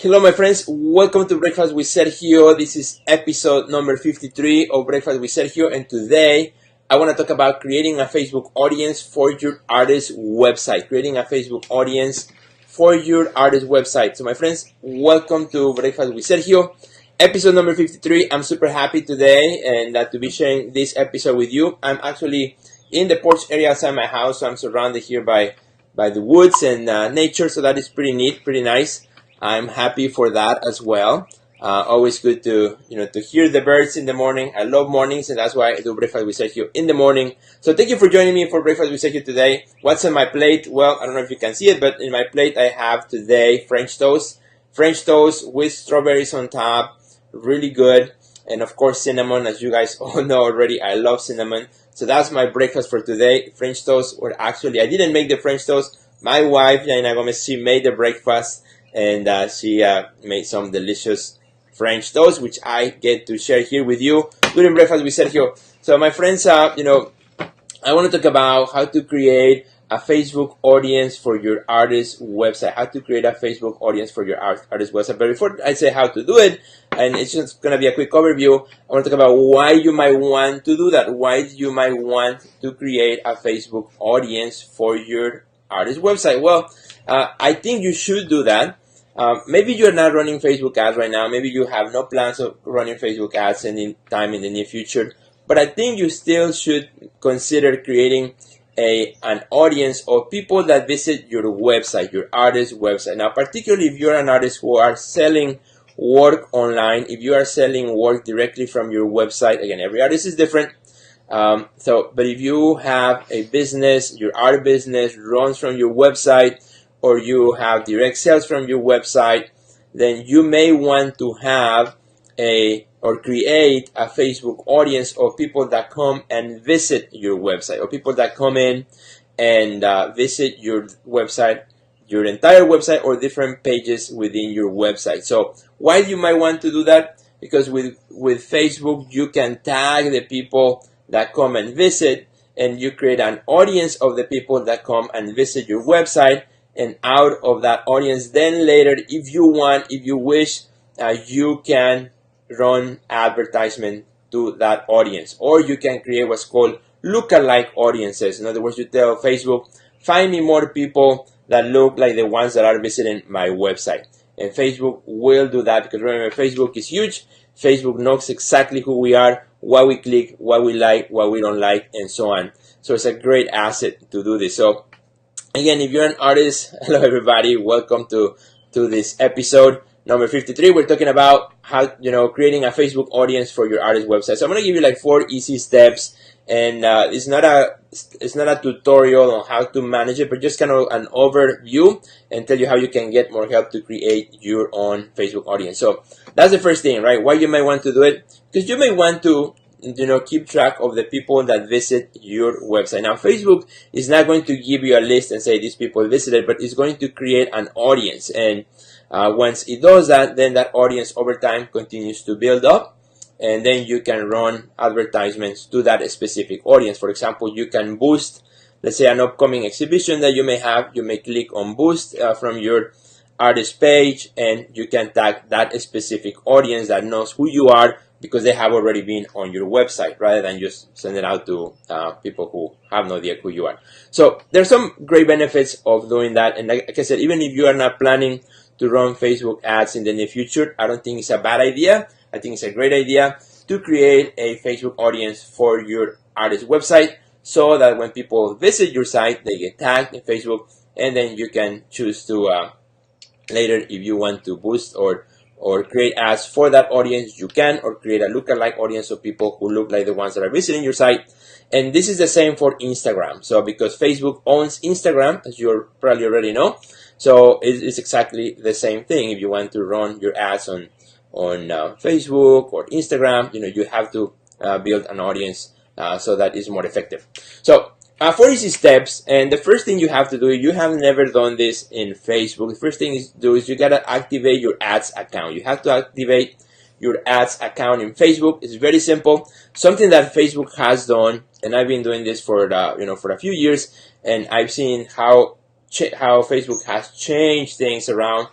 Hello, my friends. Welcome to Breakfast with Sergio. This is episode number 53 of Breakfast with Sergio. And today I want to talk about creating a Facebook audience for your artist website. Creating a Facebook audience for your artist website. So, my friends, welcome to Breakfast with Sergio. Episode number 53. I'm super happy today and to be sharing this episode with you. I'm actually in the porch area outside my house. So I'm surrounded here by the woods and nature. So that is pretty neat, pretty nice. I'm happy for that as well. Always good to hear the birds in the morning. I love mornings, and that's why I do Breakfast with Sergio in the morning. So thank you for joining me for Breakfast with Sergio today. What's on my plate? Well, I don't know if you can see it, but in my plate I have today French toast with strawberries on top, really good, and of course cinnamon. As you guys all know already, I love cinnamon. So that's my breakfast for today. French toast. Or actually, I didn't make the French toast. My wife, Jaina Gomez, she made the breakfast. And she made some delicious French toast, which I get to share here with you during Breakfast with Sergio. So, my friends, I want to talk about how to create a Facebook audience for your artist website. How to create a Facebook audience for your artist website. But before I say how to do it, and it's just going to be a quick overview, I want to talk about why you might want to do that. Why you might want to create a Facebook audience for your artist website. Well, I think you should do that. Maybe you're not running Facebook ads right now. Maybe you have no plans of running Facebook ads any time in the near future. But I think you still should consider creating an audience of people that visit your website, your artist website. Now, particularly if you're an artist who are selling work online, if you are selling work directly from your website, again, every artist is different. But if you have a business, your art business runs from your website, or you have direct sales from your website, then you may want to have or create a Facebook audience of people that come and visit your website, or people that come in and visit your website, your entire website, or different pages within your website. So why you might want to do that? Because with Facebook, you can tag the people that come and visit, and you create an audience of the people that come and visit your website. And out of that audience, then later, if you want, if you wish, you can run advertisement to that audience, or you can create what's called lookalike audiences. In other words, you tell Facebook, find me more people that look like the ones that are visiting my website. And Facebook will do that, because remember, Facebook is huge. Facebook knows exactly who we are, what we click, what we like, what we don't like, and so on. So it's a great asset to do this. So again, if you're an artist, hello everybody, welcome to this episode number 53. We're talking about how, creating a Facebook audience for your artist website. So I'm going to give you like 4 easy steps, and it's not a tutorial on how to manage it, but just kind of an overview and tell you how you can get more help to create your own Facebook audience. So that's the first thing, right? Why you may want to do it? Because you may want to keep track of the people that visit your website. Now, Facebook is not going to give you a list and say these people visited, but it's going to create an audience. And once it does that, then that audience over time continues to build up. And then you can run advertisements to that specific audience. For example, you can boost, let's say, an upcoming exhibition that you may have. You may click on boost from your artist page, and you can tag that specific audience that knows who you are, because they have already been on your website, rather than just send it out to people who have no idea who you are. So there's some great benefits of doing that. And like I said, even if you are not planning to run Facebook ads in the near future, I don't think it's a bad idea. I think it's a great idea to create a Facebook audience for your artist website, so that when people visit your site, they get tagged in Facebook, and then you can choose to later, if you want to boost or create ads for that audience, you can, or create a lookalike audience of people who look like the ones that are visiting your site. And this is the same for Instagram. So because Facebook owns Instagram, as you probably already know, so it's exactly the same thing. If you want to run your ads on Facebook or Instagram, you have to build an audience so that it's more effective. So 4 easy steps, and the first thing you have to do, if you have never done this in Facebook, the first thing is you gotta activate your ads account. You have to activate your ads account in Facebook. It's very simple, something that Facebook has done, and I've been doing this for a few years, and I've seen how Facebook has changed things around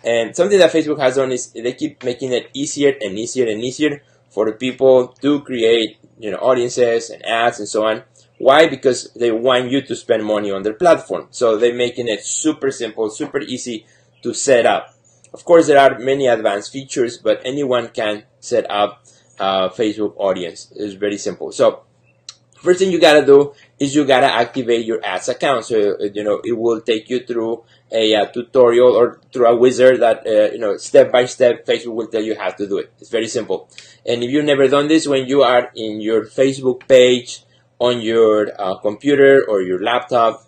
And something that Facebook has done is they keep making it easier and easier and easier for the people to create, audiences and ads and so on. Why? Because they want you to spend money on their platform. So they're making it super simple, super easy to set up. Of course, there are many advanced features, but anyone can set up a Facebook audience. It's very simple. So first thing you gotta do is you gotta activate your ads account. So it will take you through a tutorial or through a wizard that step by step Facebook will tell you how to do it. It's very simple. And if you've never done this, when you are in your Facebook page on your computer or your laptop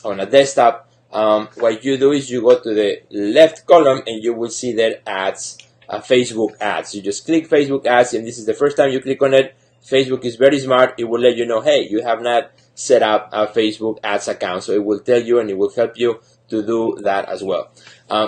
on a desktop, what you do is you go to the left column and you will see there ads, Facebook ads. You just click Facebook ads, and this is the first time you click on it. Facebook is very smart. It will let you know, hey, you have not set up a Facebook ads account. So it will tell you and it will help you to do that as well.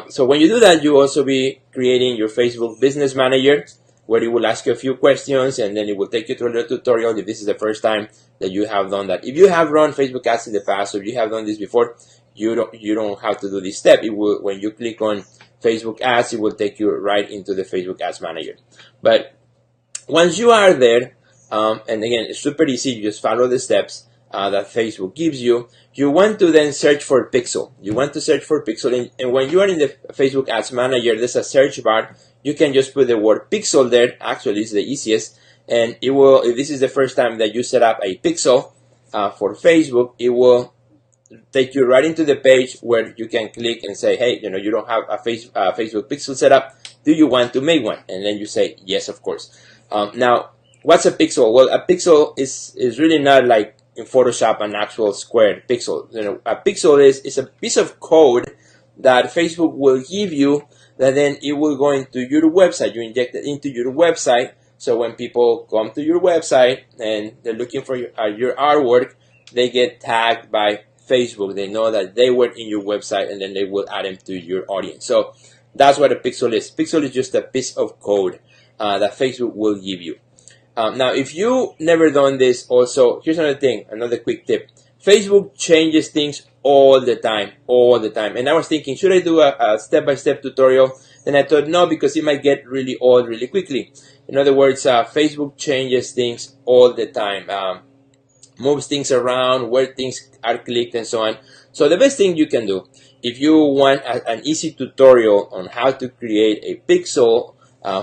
So when you do that, you also be creating your Facebook Business Manager, where it will ask you a few questions and then it will take you through a little tutorial if this is the first time that you have done that. If you have run Facebook ads in the past, or if you have done this before, you don't have to do this step. It will, when you click on Facebook ads, it will take you right into the Facebook Ads Manager. But once you are there, and again, it's super easy. You just follow the steps that Facebook gives you. You want to then search for Pixel. You want to search for Pixel. And when you are in the Facebook Ads Manager, there's a search bar. You can just put the word Pixel there. Actually, it's the easiest. And it will, if this is the first time that you set up a Pixel for Facebook, it will take you right into the page where you can click and say, hey, you don't have a Facebook Pixel set up. Do you want to make one? And then you say, yes, of course. Now, what's a pixel? Well, a pixel is really not like in Photoshop an actual square pixel. A pixel is a piece of code that Facebook will give you that then it will go into your website. You inject it into your website. So when people come to your website and they're looking for your artwork, they get tagged by Facebook. They know that they were in your website and then they will add them to your audience. So that's what a pixel is. Pixel is just a piece of code that Facebook will give you. Now, if you never done this, also, here's another thing, another quick tip. Facebook changes things all the time. And I was thinking, should I do a step-by-step tutorial? Then I thought, no, because it might get really old really quickly. In other words, Facebook changes things all the time. Moves things around, where things are clicked and so on. So the best thing you can do, if you want an easy tutorial on how to create a pixel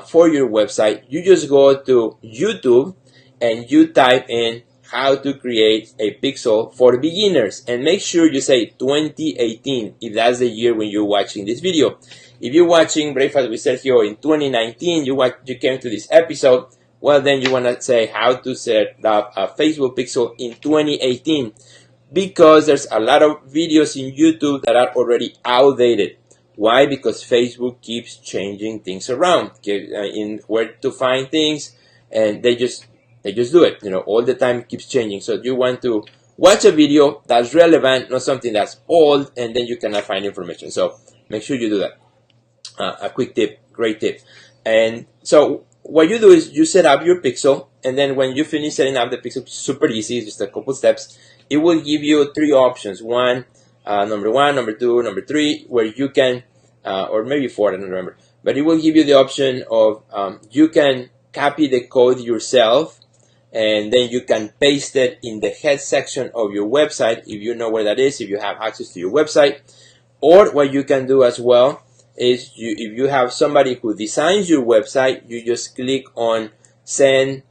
for your website, you just go to YouTube and you type in how to create a pixel for beginners, and make sure you say 2018 if that's the year when you're watching this video. If you're watching Breakfast with Sergio in 2019, you came to this episode, well, then you want to say how to set up a Facebook pixel in 2018, because there's a lot of videos in YouTube that are already outdated. Why? Because Facebook keeps changing things around in where to find things, and they just do it. All the time it keeps changing. So you want to watch a video that's relevant, not something that's old, and then you cannot find information. So make sure you do that. A quick tip, great tip. And so what you do is you set up your pixel, and then when you finish setting up the pixel, super easy, just a couple steps. It will give you three options. Number one, number two, number three, where you can, or maybe four, I don't remember, but it will give you the option of you can copy the code yourself, and then you can paste it in the head section of your website if you know where that is, if you have access to your website. Or what you can do as well is if you have somebody who designs your website, you just click on send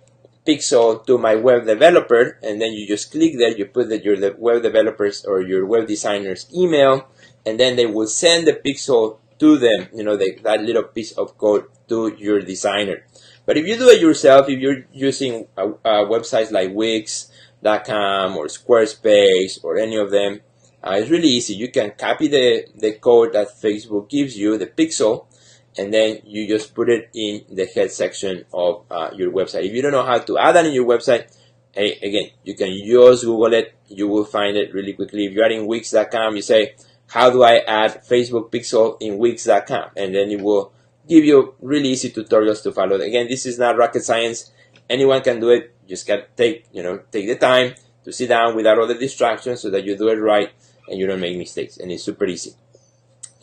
pixel to my web developer, and then you just click there, you put your web developers or your web designer's email, and then they will send the pixel to them, that little piece of code to your designer. But if you do it yourself, if you're using websites like Wix.com or Squarespace or any of them, it's really easy. You can copy the code that Facebook gives you, the pixel, and then you just put it in the head section of your website. If you don't know how to add that in your website, again, you can just Google it. You will find it really quickly. If you are in Wix.com, you say, how do I add Facebook pixel in Wix.com? And then it will give you really easy tutorials to follow. Again, this is not rocket science. Anyone can do it. You just got to take the time to sit down without other distractions so that you do it right and you don't make mistakes. And it's super easy.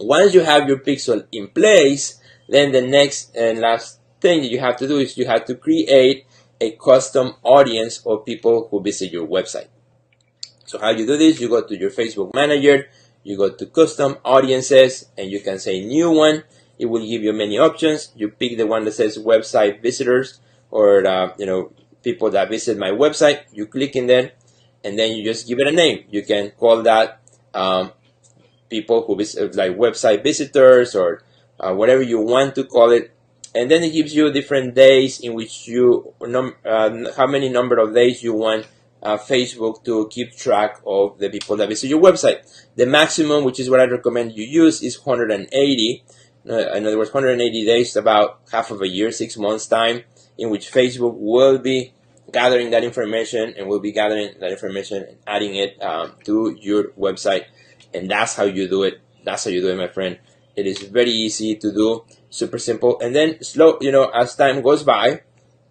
Once you have your pixel in place, then the next and last thing that you have to do is you have to create a custom audience of people who visit your website. So how you do this, you go to your Facebook Manager, you go to custom audiences, and you can say new one. It will give you many options. You pick the one that says website visitors, or people that visit my website. You click in there, and then you just give it a name. You can call that people who visit, like website visitors, or whatever you want to call it. And then it gives you different days in which you how many number of days you want Facebook to keep track of the people that visit your website. The maximum, which is what I recommend you use, is 180. In other words, 180 days, about half of a year, 6 months time, in which Facebook will be gathering that information and will be gathering that information and adding it to your website. And that's how you do it. That's how you do it, my friend. It is very easy to do, super simple. And then as time goes by,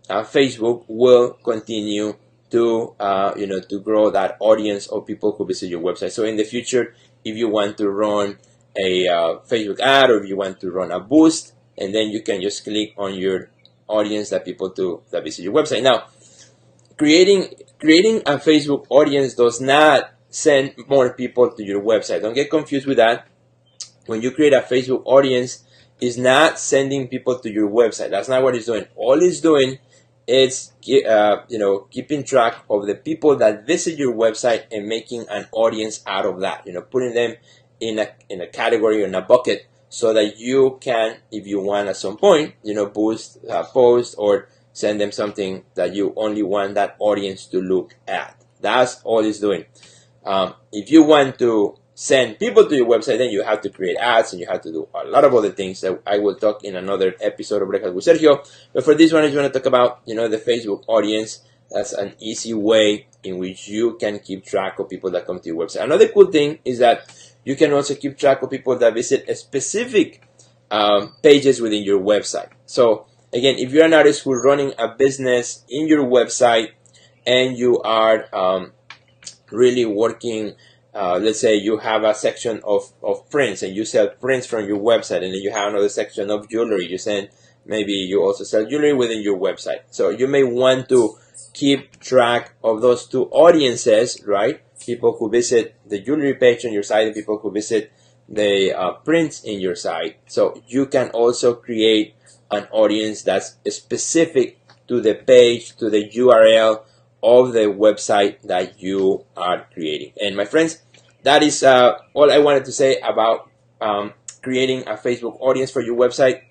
Facebook will continue to to grow that audience of people who visit your website. So in the future, if you want to run a Facebook ad, or if you want to run a boost, and then you can just click on your audience, that people that visit your website. Now, creating a Facebook audience does not send more people to your website. Don't get confused with that. When you create a Facebook audience, it's not sending people to your website. That's not what it's doing. All it's doing is keeping track of the people that visit your website and making an audience out of that. Putting them in a category or in a bucket, so that you can, if you want at some point, boost post or send them something that you only want that audience to look at. That's all it's doing. If you want to send people to your website, then you have to create ads, and you have to do a lot of other things that I will talk in another episode of Breakfast with Sergio. But for this one, I just want to talk about the Facebook audience. That's an easy way in which you can keep track of people that come to your website. Another cool thing is that you can also keep track of people that visit a specific pages within your website. So again, if you're an artist who's running a business in your website, and you are really working, let's say you have a section of prints, and you sell prints from your website, and then you have another section of jewelry. Maybe you also sell jewelry within your website. So you may want to keep track of those two audiences, right? People who visit the jewelry page on your site, and people who visit the prints in your site. So you can also create an audience that's specific to the page, to the URL of the website that you are creating. And my friends, that is all I wanted to say about creating a Facebook audience for your website.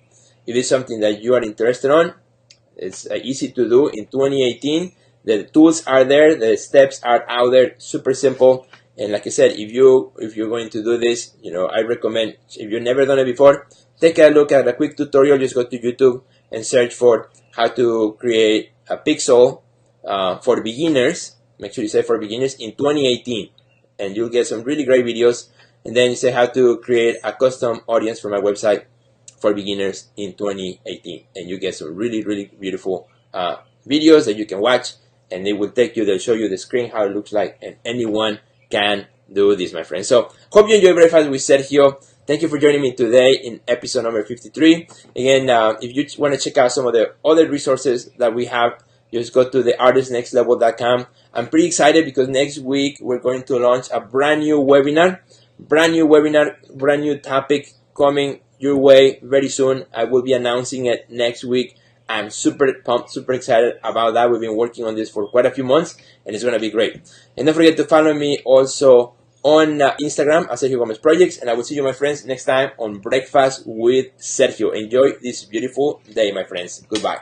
If it's something that you are interested on, it's easy to do in 2018. The tools are there, the steps are out there, super simple. And like I said, if you're going to do this, I recommend, if you've never done it before, take a look at a quick tutorial. Just go to YouTube and search for how to create a pixel for beginners. Make sure you say for beginners in 2018, and you'll get some really great videos. And then you say how to create a custom audience for my website for beginners in 2018, and you get some really, really beautiful videos that you can watch, and they'll show you the screen, how it looks like, and anyone can do this, my friends. So hope you enjoy Breakfast with Sergio. Thank you for joining me today in episode number 53. Again, if you want to check out some of the other resources that we have, just go to theartistnextlevel.com. I'm pretty excited because next week we're going to launch a brand new webinar, brand new topic coming your way very soon. I will be announcing it next week. I'm super pumped, super excited about that. We've been working on this for quite a few months, and it's going to be great. And don't forget to follow me also on Instagram at Sergio Gomez Projects, and I will see you, my friends, next time on Breakfast with Sergio. Enjoy this beautiful day, my friends. Goodbye.